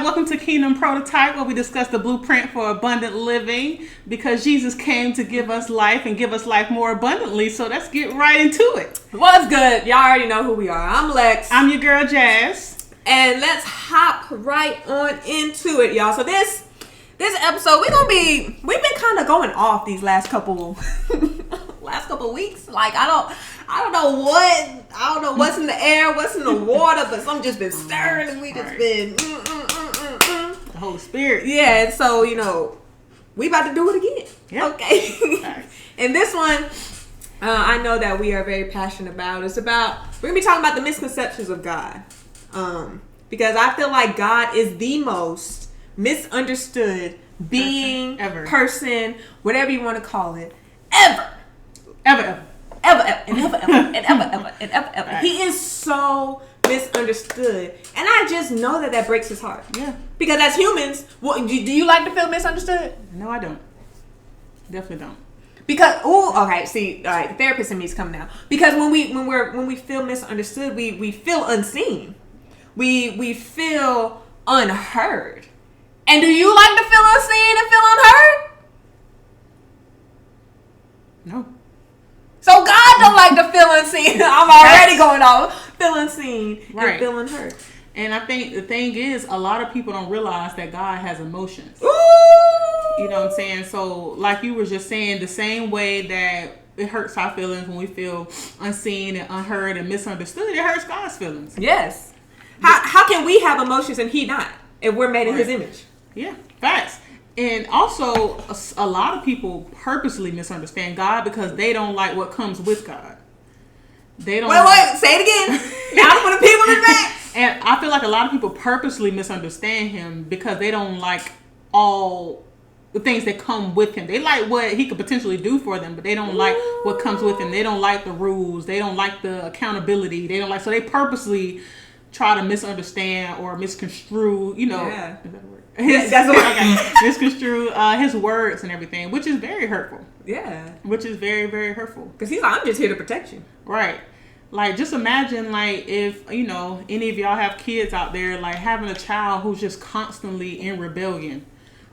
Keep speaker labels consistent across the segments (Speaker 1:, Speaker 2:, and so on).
Speaker 1: welcome to Kingdom Prototype, where we discuss the blueprint for abundant living, because Jesus came to give us life and give us life more abundantly. So let's get right into it.
Speaker 2: What's good? Y'all already know who we are. I'm Lex.
Speaker 1: I'm your girl Jazz.
Speaker 2: And let's hop right on into it, y'all. So this episode, we've been kind of going off these last couple weeks. Like I don't know what's in the air, what's in the water, but something just been stirring and we just been
Speaker 1: The Holy Spirit.
Speaker 2: Yeah, and so we about to do it again.
Speaker 1: Yep.
Speaker 2: Okay.
Speaker 1: Right.
Speaker 2: And this one, I know that we are very passionate about. We're gonna be talking about the misconceptions of God, because I feel like God is the most misunderstood being, person, whatever you want to call it, ever. Right. He is so misunderstood, and I just know that breaks his heart.
Speaker 1: Yeah.
Speaker 2: Because as humans, do you like to feel misunderstood?
Speaker 1: No, I don't. Definitely don't.
Speaker 2: Because the therapist in me is coming out. Because when we feel misunderstood, we feel unseen. We feel unheard. And do you like to feel unseen and feel unheard?
Speaker 1: No.
Speaker 2: So God don't like to feel unseen. I'm already going off. Feel unseen and feel unheard.
Speaker 1: And I think the thing is, a lot of people don't realize that God has emotions.
Speaker 2: Ooh!
Speaker 1: You know what I'm saying? So, like you were just saying, the same way that it hurts our feelings when we feel unseen and unheard and misunderstood, it hurts God's feelings.
Speaker 2: Yes. How can we have emotions and he not, if we're made in his image?
Speaker 1: Yeah, facts. And also, a lot of people purposely misunderstand God because they don't like what comes with God. They don't.
Speaker 2: Wait, say it again. Now for the people in the back.
Speaker 1: And I feel like a lot of people purposely misunderstand him because they don't like all the things that come with him. They like what he could potentially do for them, but they don't like what comes with him. They don't like the rules. They don't like the accountability. So they purposely try to misunderstand or misconstrue,
Speaker 2: Yeah.
Speaker 1: Is that a word?
Speaker 2: That's what
Speaker 1: Misconstrue his words and everything, which is very hurtful.
Speaker 2: Yeah.
Speaker 1: Which is very, very hurtful.
Speaker 2: Because he's like, I'm just here to protect you.
Speaker 1: Right. Like, just imagine, like, if, any of y'all have kids out there, like, having a child who's just constantly in rebellion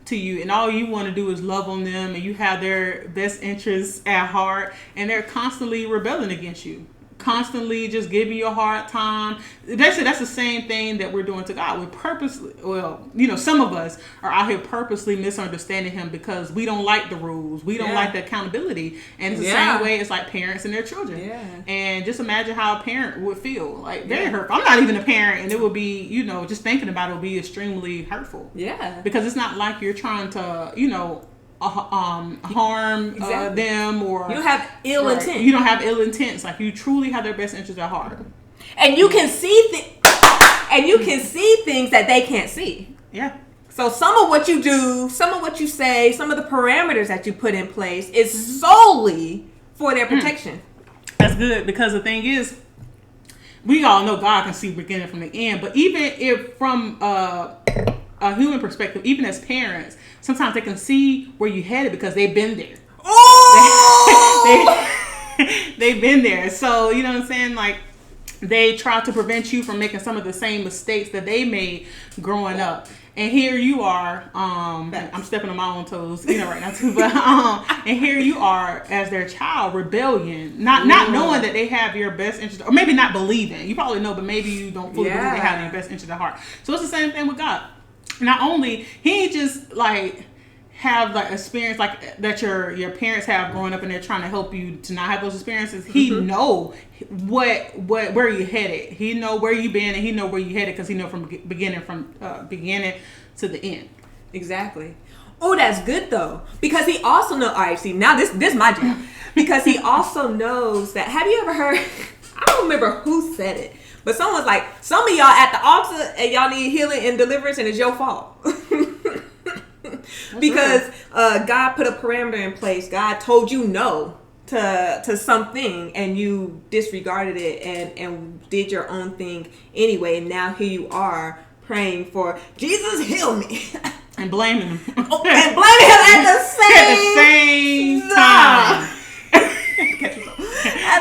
Speaker 1: to you, and all you want to do is love on them, and you have their best interests at heart, and they're constantly rebelling against you. Constantly just giving you a hard time. Basically, that's the same thing that we're doing to God. We purposely, some of us are out here purposely misunderstanding him because we don't like the rules. We don't like the accountability. And it's the same way it's like parents and their children. Yeah. And just imagine how a parent would feel. Like, very hurtful. I'm not even a parent, and it would be, just thinking about it would be extremely hurtful.
Speaker 2: Yeah.
Speaker 1: Because it's not like you're trying to, harm them, or
Speaker 2: you don't have ill intent.
Speaker 1: You don't have ill intent. It's like you truly have their best interests at heart,
Speaker 2: and you can see things that they can't see.
Speaker 1: Yeah.
Speaker 2: So some of what you do, some of what you say, some of the parameters that you put in place is solely for their protection.
Speaker 1: That's good, because the thing is, we all know God can see beginning from the end, but even if from a human perspective, even as parents, sometimes they can see where you headed because they've been there.
Speaker 2: Oh!
Speaker 1: They've been there. So, you know what I'm saying? Like, they try to prevent you from making some of the same mistakes that they made growing up. And here you are, I'm stepping on my own toes, right now too, but, and here you are as their child, rebellion, not knowing that they have your best interest, or maybe not believing. You probably know, but maybe you don't fully believe they have your best interest at heart. So it's the same thing with God. Not only he ain't just like have like experience like that your parents have growing up, and they're trying to help you to not have those experiences. He know where you headed. He know where you been, and he know where you headed because he know from beginning to the end.
Speaker 2: Exactly. Oh, that's good though, because he also know. All right, see, now this my jam, because he also knows that. Have you ever heard? I don't remember who said it. But someone's like, some of y'all at the altar and y'all need healing and deliverance, and it's your fault. Because God put a parameter in place. God told you no to something, and you disregarded it and did your own thing anyway. And now here you are praying for Jesus, heal me.
Speaker 1: And blaming him.
Speaker 2: And blaming him at the same
Speaker 1: time.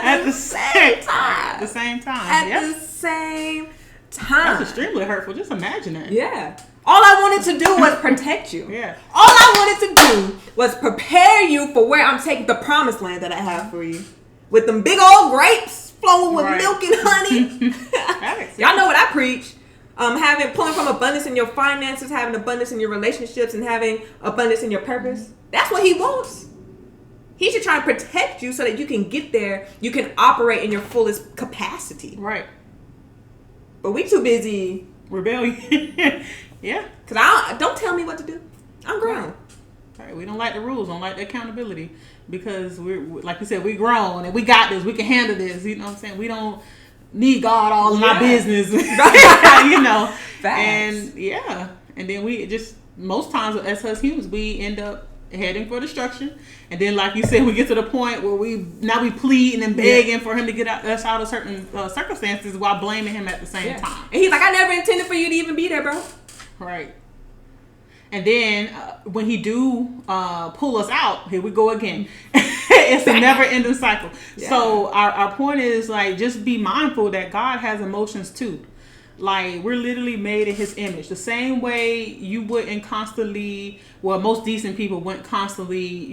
Speaker 2: At the same time.
Speaker 1: At the same time.
Speaker 2: At the same time.
Speaker 1: That's extremely hurtful. Just imagine that.
Speaker 2: Yeah. All I wanted to do was protect you.
Speaker 1: Yeah.
Speaker 2: All I wanted to do was prepare you for where I'm taking the promised land that I have for you. With them big old grapes flowing with milk and honey. Y'all know what I preach. Pulling from abundance in your finances, having abundance in your relationships, and having abundance in your purpose. That's what he wants. He should try and protect you so that you can get there. You can operate in your fullest capacity.
Speaker 1: Right.
Speaker 2: But we too busy.
Speaker 1: Rebellion. Yeah.
Speaker 2: Because don't tell me what to do. I'm grown.
Speaker 1: Right. We don't like the rules. Don't like the accountability. Because we're, like you said, we grown and we got this. We can handle this. You know what I'm saying? We don't need God all in our business. You know.
Speaker 2: Facts.
Speaker 1: And and then we just, most times as us humans, we end up heading for destruction. And then, like you said, we get to the point where we pleading and begging for him to get us out of certain circumstances while blaming him at the same time.
Speaker 2: And he's like, I never intended for you to even be there, bro.
Speaker 1: Right. And then when he do pull us out, here we go again. It's a never-ending cycle. Yeah. So our point is, like, just be mindful that God has emotions too. Like, we're literally made in his image. The same way you wouldn't constantly, well, most decent people wouldn't constantly,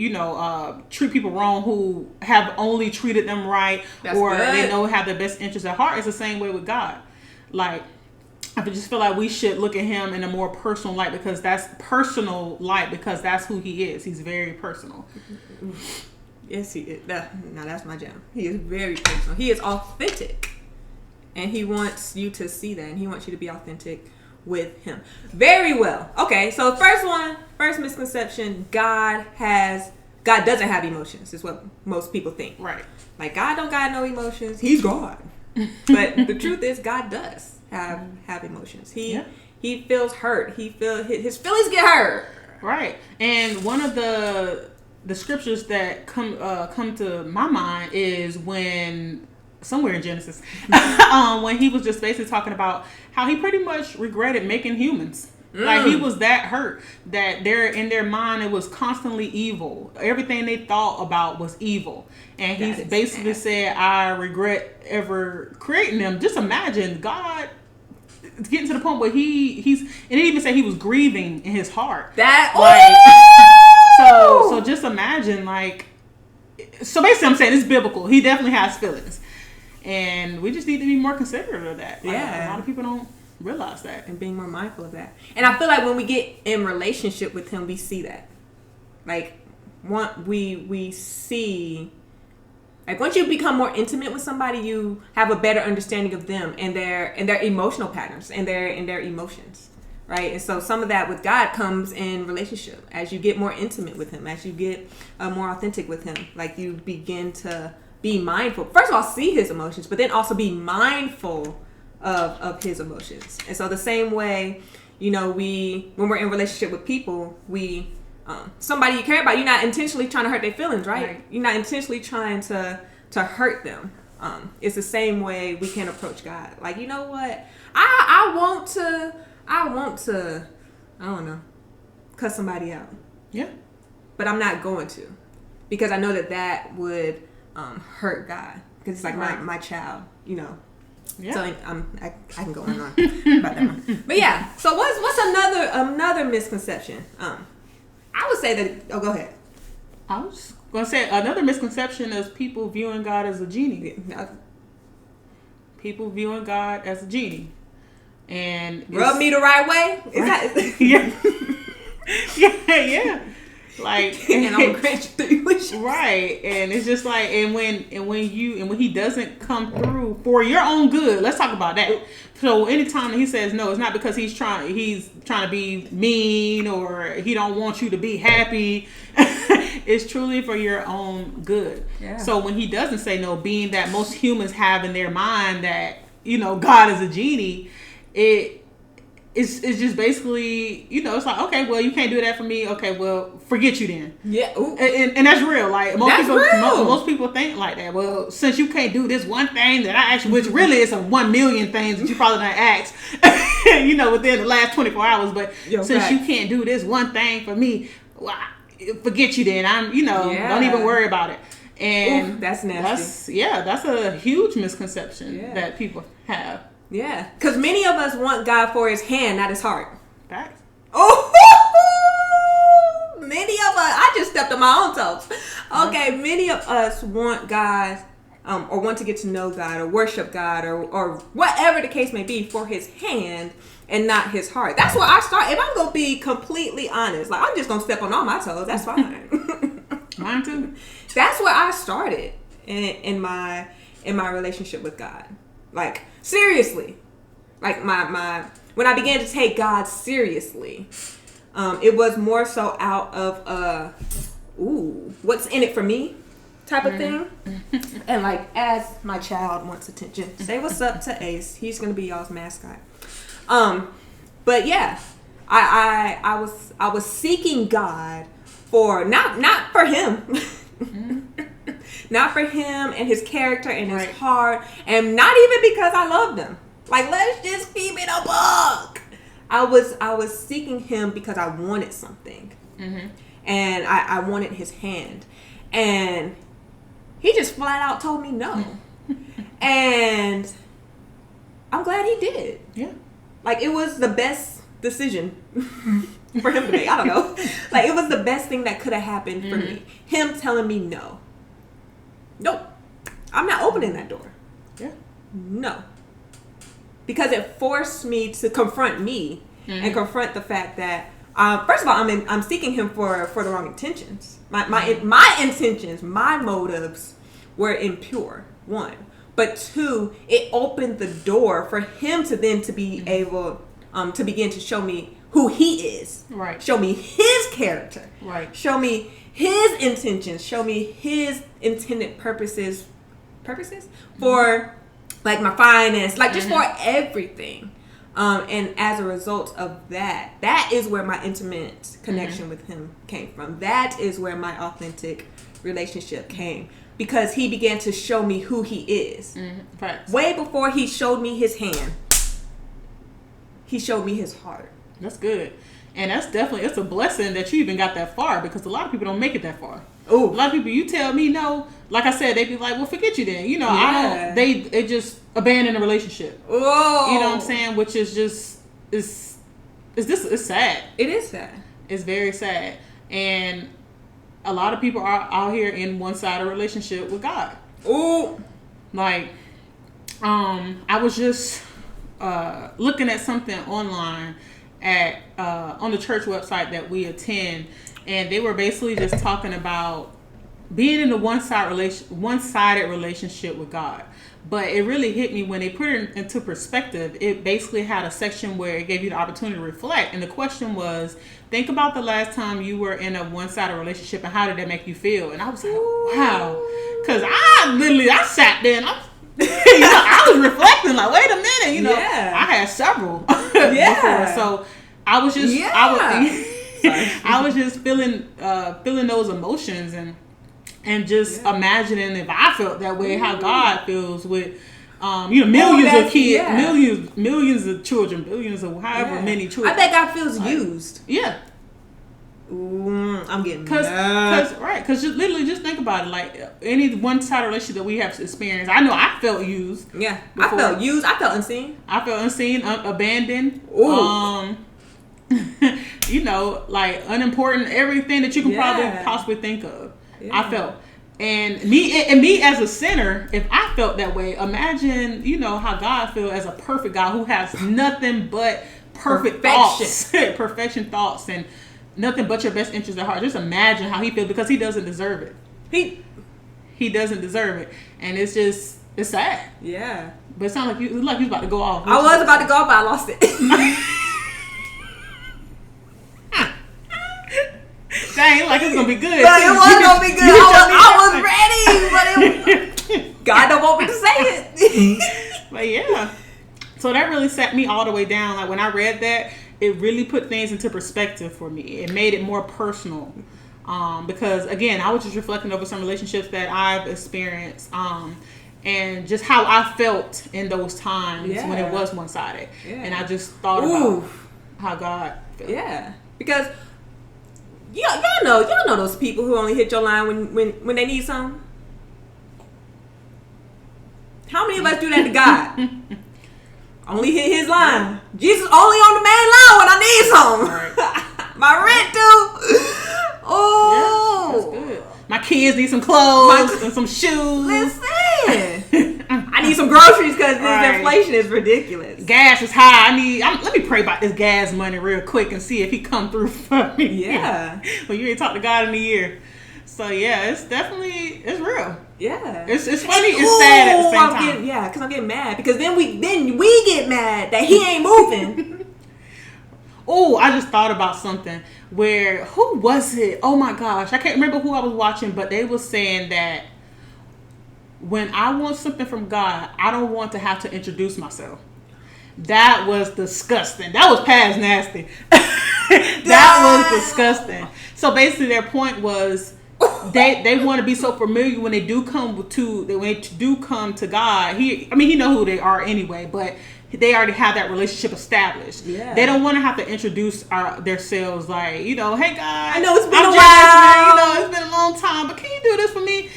Speaker 1: treat people wrong who have only treated them right. That's or good. They know have their best interests at heart. It's the same way with God. Like, I just feel like we should look at him in a more personal light because that's who he is. He's very personal.
Speaker 2: Yes, he is. Now that's my jam. He is very personal. He is authentic. And he wants you to see that. And he wants you to be authentic with him. Very well. Okay, so first misconception, God doesn't have emotions, is what most people think.
Speaker 1: Right.
Speaker 2: Like, God don't got no emotions. He's God. But the truth is, God does have emotions. He feels hurt. His feelings get hurt.
Speaker 1: Right. And one of the scriptures that come to my mind is when somewhere in Genesis, when he was just basically talking about how he pretty much regretted making humans. Like, he was that hurt that in their mind it was constantly evil. Everything they thought about was evil. And he basically said, I regret ever creating them. Just imagine God getting to the point where he's and he even said he was grieving in his heart. So just imagine, like, so basically I'm saying it's biblical. He definitely has feelings. And we just need to be more considerate of that. Like, a lot of people don't realize that.
Speaker 2: And being more mindful of that. And I feel like when we get in relationship with him, we see that. Like, we see... Like, once you become more intimate with somebody, you have a better understanding of them and their emotional patterns and their emotions. Right? And so some of that with God comes in relationship. As you get more intimate with him, as you get more authentic with him, like, you begin to be mindful. First of all, see his emotions, but then also be mindful of his emotions. And so the same way, when we're in relationship with people, somebody you care about, you're not intentionally trying to hurt their feelings, right? You're not intentionally trying to hurt them. It's the same way we can approach God. Like, you know what? I want to, I don't know, cuss somebody out. Yeah. But I'm not going to, because I know that would hurt God, because it's like my child, Yeah. So I can go on and on about that one. But yeah, so what's another misconception? I would say that. Oh, go ahead.
Speaker 1: I was gonna say another misconception is people viewing God as a genie. People viewing God as a genie, and
Speaker 2: rub me the right way. Is that?
Speaker 1: yeah. Like,
Speaker 2: and I'm grant you 3 wishes.
Speaker 1: Right. And it's just like, and when he doesn't come through for your own good, let's talk about that. So anytime he says no, it's not because he's trying to be mean or he don't want you to be happy. It's truly for your own good. Yeah. So when he doesn't say no, being that most humans have in their mind that, God is a genie, it's just basically, it's like, okay, well, you can't do that for me. Okay, well, forget you then.
Speaker 2: Yeah. Ooh.
Speaker 1: And that's real. Like, most people think like that. Well, since you can't do this one thing that I actually, which really is 1 million things that you probably done asked, within the last 24 hours. But since you can't do this one thing for me, well, forget you then. Don't even worry about it. And
Speaker 2: that's nasty.
Speaker 1: That's a huge misconception that people have.
Speaker 2: Yeah, because many of us want God for his hand, not his heart.
Speaker 1: Facts.
Speaker 2: Oh, many of us. I just stepped on my own toes. Okay, many of us want God, or want to get to know God, or worship God, or whatever the case may be, for his hand and not his heart. That's where I start. If I'm gonna be completely honest, like I'm just gonna step on all my toes. That's fine.
Speaker 1: Mine too.
Speaker 2: That's where I started in my relationship with God. Like seriously, like my when I began to take God seriously, it was more so out of what's in it for me type of thing. And like, as my child wants attention, say what's up to Ace. He's gonna be y'all's mascot. But yeah, I was seeking God for not for him. Not for him and his character and his heart, and not even because I loved him. Like, let's just keep it a buck. I was seeking him because I wanted something, and I wanted his hand, and he just flat out told me no, and I'm glad he did.
Speaker 1: Yeah, like
Speaker 2: it was the best decision for him to make. I don't know, like it was the best thing that could have happened for me. Him telling me no. Nope. I'm not opening that door.
Speaker 1: Yeah.
Speaker 2: No. Because it forced me to confront me and confront the fact that first of all, I'm seeking him for the wrong intentions. My intentions, my motives were impure. One, but two, it opened the door for him to then to be able to begin to show me who he is.
Speaker 1: Right.
Speaker 2: Show me his character.
Speaker 1: Right.
Speaker 2: Show me his intentions. Show me his intended purposes for like my finance, like just for everything. And as a result of that is where my intimate connection with him came from. That is where my authentic relationship came, because he began to show me who he is.
Speaker 1: Facts.
Speaker 2: Way before he showed me his hand, he showed me his heart.
Speaker 1: That's good. And that's definitely, it's a blessing that you even got that far, because a lot of people don't make it that far.
Speaker 2: Ooh.
Speaker 1: A lot of people, you tell me no, like I said, they be like, well, forget you then. You know, they just abandon the relationship.
Speaker 2: Whoa.
Speaker 1: You know what I'm saying? Which is just, it's sad.
Speaker 2: It is sad.
Speaker 1: It's very sad. And a lot of people are out here in one-sided relationship with God.
Speaker 2: Ooh.
Speaker 1: Like, I was just looking at something online at on the church website that we attend, and they were basically just talking about being in a one-sided relationship with God. But it really hit me when they put it into perspective. It basically had a section where it gave you the opportunity to reflect, and the question was, think about the last time you were in a one-sided relationship and how did that make you feel? And I was like, wow, because I sat there and I was reflecting like, wait a minute, I had several before. So I was just I was just feeling those emotions and just imagining if I felt that way, how God feels with millions of kids, millions of children, billions of however many children.
Speaker 2: I bet God feels used.
Speaker 1: Yeah.
Speaker 2: I'm getting
Speaker 1: because you literally just think about it, like any one-sided relationship that we have experienced. I know I felt used.
Speaker 2: Yeah,
Speaker 1: before.
Speaker 2: I felt used. I felt unseen.
Speaker 1: Abandoned.
Speaker 2: Ooh.
Speaker 1: Like unimportant. Everything that you can probably possibly think of. Yeah. I felt, and me as a sinner, if I felt that way, imagine how God feels as a perfect God who has nothing but perfection thoughts, and nothing but your best interest at heart. Just imagine how he feels, because he doesn't deserve it. He doesn't deserve it, and it's sad. Yeah. But it sounds like you was about to go off.
Speaker 2: I was about to go off, but I lost it.
Speaker 1: Dang, like it's gonna be good.
Speaker 2: But it was gonna be good. I was ready, but God don't want me to say it.
Speaker 1: But yeah. So that really set me all the way down. Like when I read that, it really put things into perspective for me. It made it more personal. Because again, I was just reflecting over some relationships that I've experienced, and just how I felt in those times when it was one-sided. Yeah. And I just thought about how God felt.
Speaker 2: Yeah. Because y'all know those people who only hit your line when they need something. How many of us do that to God? Only hit his line. Jesus only on the main line when I need something.
Speaker 1: Right.
Speaker 2: My rent due. Oh.
Speaker 1: Yeah, that's good. My kids need some clothes and some shoes.
Speaker 2: Listen. I need some groceries because this inflation is ridiculous.
Speaker 1: Gas is high. Let me pray about this gas money real quick and see if he come through for me.
Speaker 2: Yeah.
Speaker 1: Well, you ain't talked to God in a year. So yeah, it's real.
Speaker 2: Yeah.
Speaker 1: It's funny, it's sad at the same time.
Speaker 2: Because I'm getting mad. Because then we get mad that he ain't moving.
Speaker 1: Oh, I just thought about something where, who was it? Oh my gosh, I can't remember who I was watching, but they were saying that when I want something from God, I don't want to have to introduce myself. That was disgusting. That was past nasty. That was disgusting. So basically their point was they want to be so familiar when they do come to God. He know who they are anyway, but they already have that relationship established.
Speaker 2: Yeah.
Speaker 1: They don't want to have to introduce themselves like, hey God,
Speaker 2: I know it's been
Speaker 1: I'm
Speaker 2: a while.
Speaker 1: Jasmine, it's been a long time, but can you do this for me?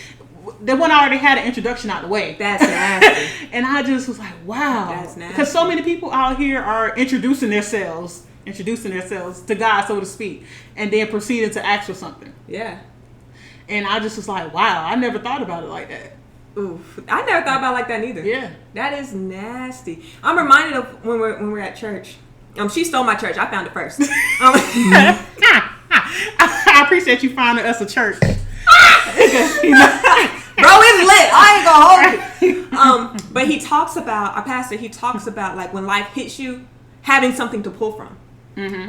Speaker 1: They want to already had an introduction out the way.
Speaker 2: That's nasty.
Speaker 1: And I just was like, wow.
Speaker 2: That's nasty.
Speaker 1: Because so many people out here are introducing themselves to God, so to speak, and then proceeding to ask for something.
Speaker 2: Yeah.
Speaker 1: And I just was like, wow, I never thought about it like that.
Speaker 2: Oof. I never thought about it like that either.
Speaker 1: Yeah.
Speaker 2: That is nasty. I'm reminded of when we're at church. She stole my church. I found it first.
Speaker 1: I appreciate you finding us a church.
Speaker 2: Bro, it's lit. I ain't gonna hold you. But our pastor, he talks about like when life hits you, having something to pull from,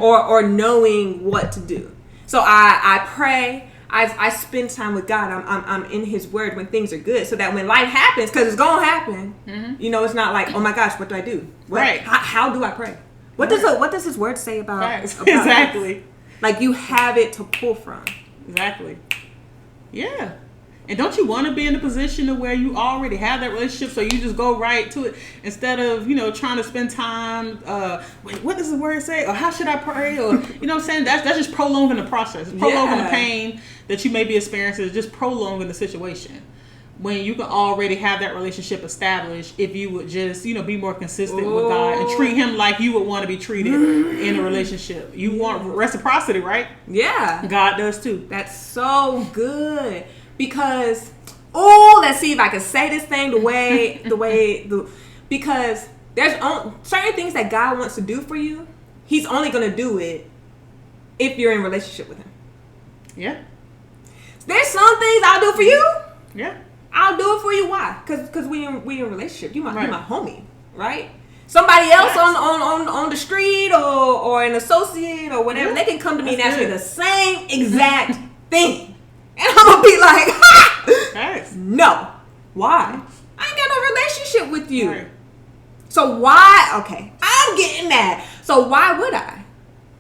Speaker 2: or knowing what to do. So I pray. I spend time with God. I'm in His Word when things are good, so that when life happens, because it's gonna happen, it's not like, oh my gosh, what do I do?
Speaker 1: Right?
Speaker 2: How do I pray? What does His Word say about
Speaker 1: exactly?
Speaker 2: Life? Like you have it to pull from.
Speaker 1: Exactly. Yeah. And don't you want to be in a position of where you already have that relationship, so you just go right to it instead of, trying to spend time, what does the word say? Or how should I pray? Or, you know what I'm saying? That's just prolonging the process. It's prolonging the pain that you may be experiencing. It's just prolonging the situation. When you can already have that relationship established, if you would just, be more consistent with God and treat Him like you would want to be treated in a relationship. You want reciprocity, right?
Speaker 2: Yeah.
Speaker 1: God does too.
Speaker 2: That's so good. Because, let's see if I can say this thing because there's certain things that God wants to do for you. He's only going to do it if you're in a relationship with Him.
Speaker 1: Yeah.
Speaker 2: There's some things I'll do for you.
Speaker 1: Yeah.
Speaker 2: I'll do it for you. Why? Because we in a relationship. You my homie, right? Somebody else on the street or an associate or whatever, they can come to me and ask me the same exact thing. And I'm going to be like, no. Why? I ain't got no relationship with you. Right. So why? Okay, I'm getting mad. So why would I?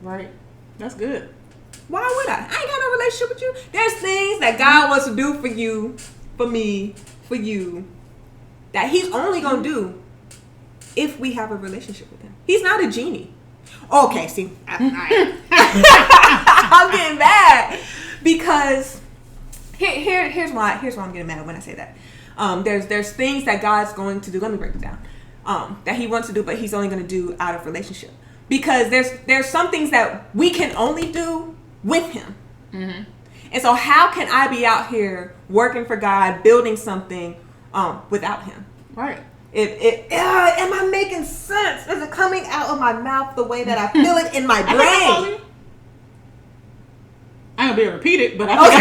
Speaker 1: Right. That's good.
Speaker 2: Why would I? I ain't got no relationship with you. There's things that God wants to do for you, for me, for you, that He's only going to do if we have a relationship with Him. He's not a genie. Okay, see, I'm getting mad because... Here's why I'm getting mad when I say that. There's things that God's going to do. Let me break it down. That He wants to do, but He's only going to do out of relationship. Because there's some things that we can only do with Him. Mm-hmm. And so how can I be out here working for God, building something without Him?
Speaker 1: Right.
Speaker 2: Am I making sense? Is it coming out of my mouth the way that I feel it in my brain?
Speaker 1: I ain't gonna be able to repeat it, but I hope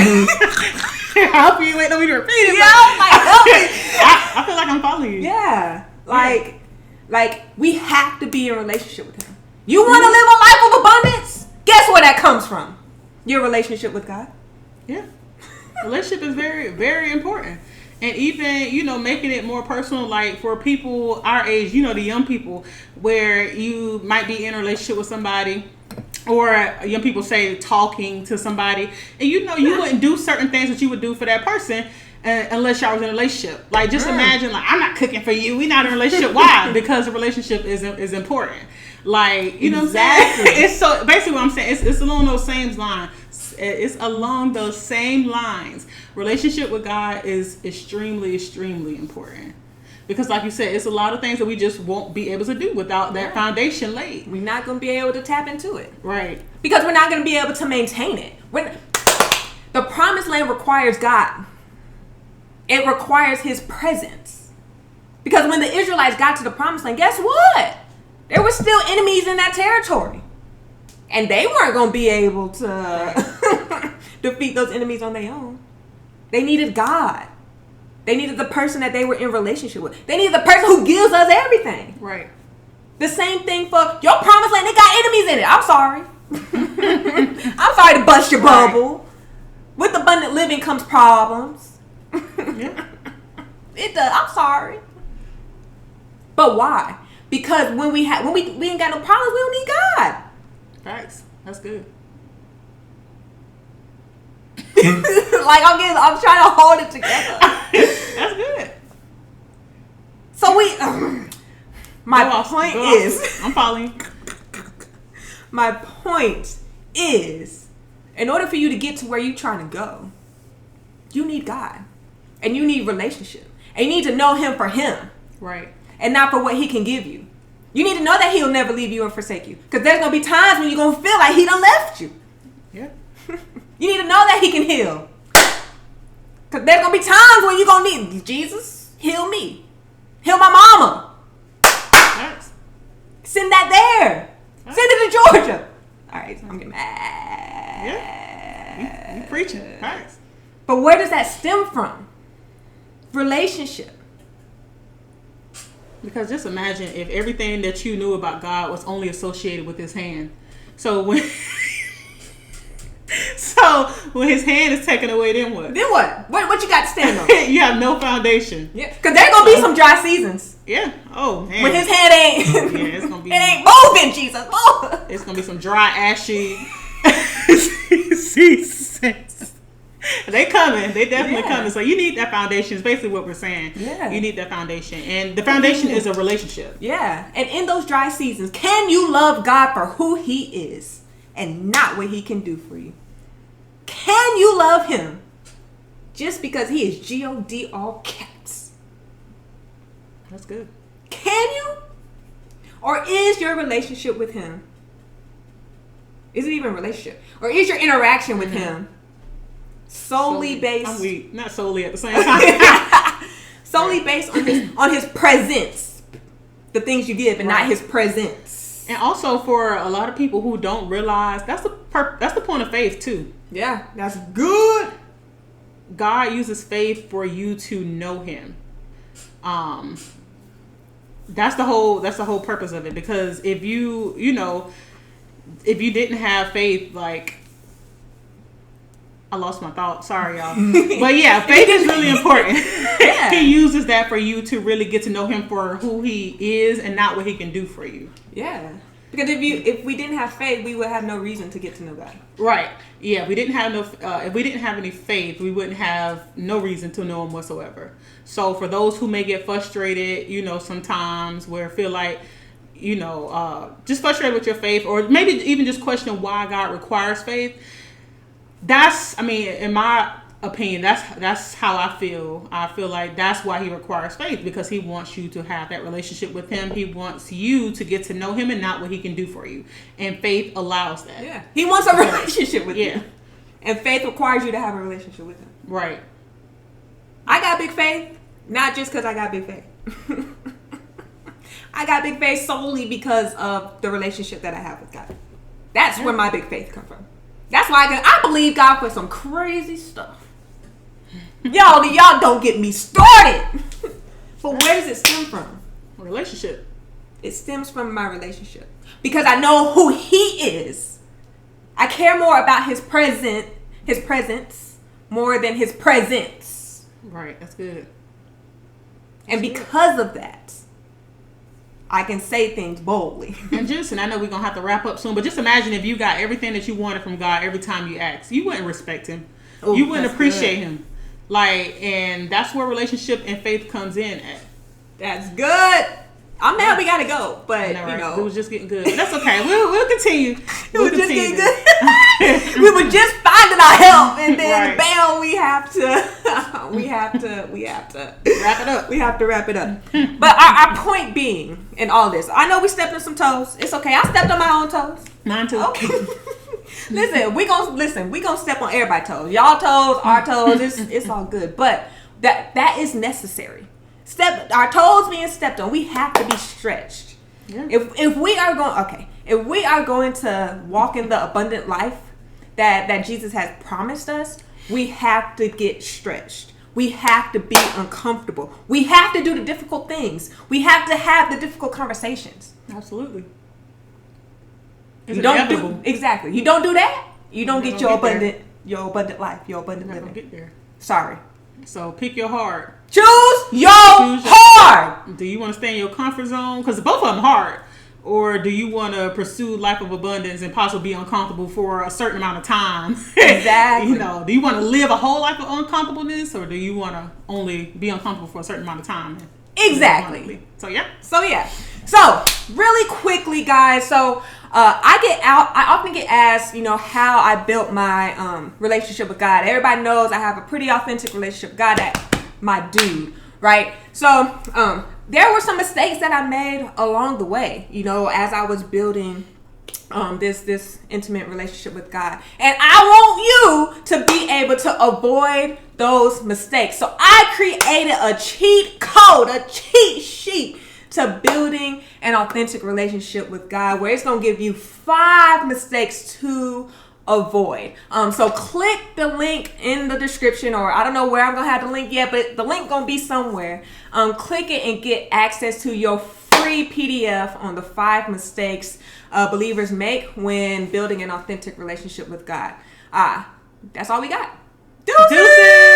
Speaker 1: you ain't know me to repeat it.
Speaker 2: Yeah, help me.
Speaker 1: I feel like I'm following you.
Speaker 2: Yeah, like we have to be in a relationship with Him. You want to live a life of abundance? Guess where that comes from? Your relationship with God.
Speaker 1: Yeah, relationship is very, very important, and even making it more personal. Like for people our age, the young people, where you might be in a relationship with somebody. Or young people say talking to somebody, and you wouldn't do certain things that you would do for that person unless y'all was in a relationship. Like just imagine, like I'm not cooking for you. We're not in a relationship. Why? Because the relationship is important. Like you know what I'm saying? It's so basically what I'm saying. It's along those same lines. It's along those same lines. Relationship with God is extremely, extremely important. Because like you said, it's a lot of things that we just won't be able to do without that foundation laid.
Speaker 2: We're not going to be able to tap into it.
Speaker 1: Right.
Speaker 2: Because we're not going to be able to maintain it. The promised land requires God. It requires his presence. Because when the Israelites got to the promised land, guess what? There were still enemies in that territory. And they weren't going to be able to defeat those enemies on their own. They needed God. They needed the person that they were in relationship with. They needed the person who gives us everything.
Speaker 1: Right.
Speaker 2: The same thing for your promised land. They got enemies in it. I'm sorry. I'm sorry to bust your bubble. With abundant living comes problems.
Speaker 1: Yeah.
Speaker 2: It does. I'm sorry. But why? Because when we ain't got no problems, we don't need God.
Speaker 1: Facts. That's good.
Speaker 2: Like I'm trying to hold it together.
Speaker 1: That's good.
Speaker 2: So my point is,
Speaker 1: I'm following.
Speaker 2: My point is, in order for you to get to where you're trying to go, you need God, and you need relationship, and you need to know Him for Him,
Speaker 1: Right.
Speaker 2: and not for what He can give you. You need to know that He'll never leave you or forsake you, because there's gonna be times when you're gonna feel like He done left you.
Speaker 1: Yeah.
Speaker 2: You need to know that He can heal, because there's gonna be times when you're gonna need Jesus. Heal me, heal my mama.
Speaker 1: Facts.
Speaker 2: Send that there. Send it to Georgia. All right, so I'm getting mad.
Speaker 1: Yeah. You preaching. Facts.
Speaker 2: But where does that stem from? Relationship.
Speaker 1: Because just imagine if everything that you knew about God was only associated with His hand. So when His hand is taken away, then what?
Speaker 2: Then what? What you got to stand on?
Speaker 1: You have no foundation.
Speaker 2: Yeah, because there's gonna be some dry seasons.
Speaker 1: Yeah. Oh man.
Speaker 2: When His hand ain't.
Speaker 1: Yeah, it's gonna be.
Speaker 2: It ain't moving, Jesus. Move.
Speaker 1: It's gonna be some dry, ashy seasons. They coming. They definitely coming. So you need that foundation. Is basically what we're saying.
Speaker 2: Yeah.
Speaker 1: You need that foundation, and the foundation is a relationship.
Speaker 2: Yeah, and in those dry seasons, can you love God for who He is and not what He can do for you? Can you love Him just because He is G-O-D all caps?
Speaker 1: That's good.
Speaker 2: Can you? Or is your relationship with Him? Is it even a relationship? Or is your interaction with Him solely based?
Speaker 1: I'm weak. Not solely at the same time.
Speaker 2: Solely based on his presence, the things you give, and not His presence.
Speaker 1: And also for a lot of people who don't realize that's the point of faith too.
Speaker 2: Yeah, that's good.
Speaker 1: God uses faith for you to know Him. That's the whole purpose of it. Because if you didn't have faith, like, I lost my thought. Sorry, y'all. But yeah, faith is really important.
Speaker 2: Yeah.
Speaker 1: He uses that for you to really get to know Him for who He is and not what He can do for you.
Speaker 2: Yeah. Because if we didn't have faith, we would have no reason to get to know God.
Speaker 1: Right. Yeah. If we didn't have any faith, we wouldn't have no reason to know Him whatsoever. So for those who may get frustrated, sometimes where feel like, just frustrated with your faith, or maybe even just question why God requires faith. In my opinion, that's how I feel. I feel like that's why He requires faith, because He wants you to have that relationship with Him. He wants you to get to know Him and not what He can do for you. And faith allows that.
Speaker 2: Yeah. He wants a relationship with you.
Speaker 1: Yeah.
Speaker 2: And faith requires you to have a relationship with Him.
Speaker 1: Right.
Speaker 2: I got big faith, not just because I got big faith. I got big faith solely because of the relationship that I have with God. That's where my big faith comes from. That's why I believe God for some crazy stuff. Y'all don't get me started. But where does it stem from?
Speaker 1: Relationship.
Speaker 2: It stems from my relationship. Because I know who He is. I care more about His presence more than His presence.
Speaker 1: Right. That's good.
Speaker 2: And because of that, I can say things boldly.
Speaker 1: And I know we're going to have to wrap up soon, but just imagine if you got everything that you wanted from God every time you asked. You wouldn't respect Him.
Speaker 2: Ooh,
Speaker 1: you wouldn't appreciate
Speaker 2: good.
Speaker 1: Him. And that's where relationship and faith comes in at.
Speaker 2: That's good. I'm mad we got to go, but,
Speaker 1: It was just getting good. But that's okay. We'll continue.
Speaker 2: It was just getting good. We were just finding our help, and then bam, we have have to
Speaker 1: Wrap it up.
Speaker 2: We have to wrap it up. But our point being in all this, I know we stepped on some toes. It's okay. I stepped on my own toes.
Speaker 1: Mine too.
Speaker 2: Okay. we gonna step on everybody's toes. Y'all toes, our toes. It's all good. But that is necessary. Our toes being stepped on. We have to be stretched. Yeah. If we are going to walk in the abundant life that Jesus has promised us, we have to get stretched. We have to be uncomfortable. We have to do the difficult things. We have to have the difficult conversations.
Speaker 1: Absolutely.
Speaker 2: You don't do exactly. You don't do that, you don't get your abundant life, your abundant living.
Speaker 1: Get there.
Speaker 2: Sorry.
Speaker 1: So pick your heart.
Speaker 2: Choose your heart.
Speaker 1: Do you want to stay in your comfort zone? Because both of them hard. Or do you want to pursue life of abundance and possibly be uncomfortable for a certain amount of time?
Speaker 2: Exactly.
Speaker 1: Do you want to live a whole life of uncomfortableness, or do you want to only be uncomfortable for a certain amount of time?
Speaker 2: Exactly.
Speaker 1: So yeah.
Speaker 2: So really quickly, guys. So I often get asked, how I built my relationship with God. Everybody knows I have a pretty authentic relationship with God. That my dude, right? So there were some mistakes that I made along the way, as I was building this intimate relationship with God. And I want you to be able to avoid those mistakes. So I created a cheat code, a cheat sheet to building an authentic relationship with God, where it's going to give you 5 mistakes to avoid. So click the link in the description, or I don't know where I'm gonna have the link yet, but the link gonna be somewhere. Click it and get access to your free PDF on the 5 mistakes believers make when building an authentic relationship with God. That's all we got. Deuces!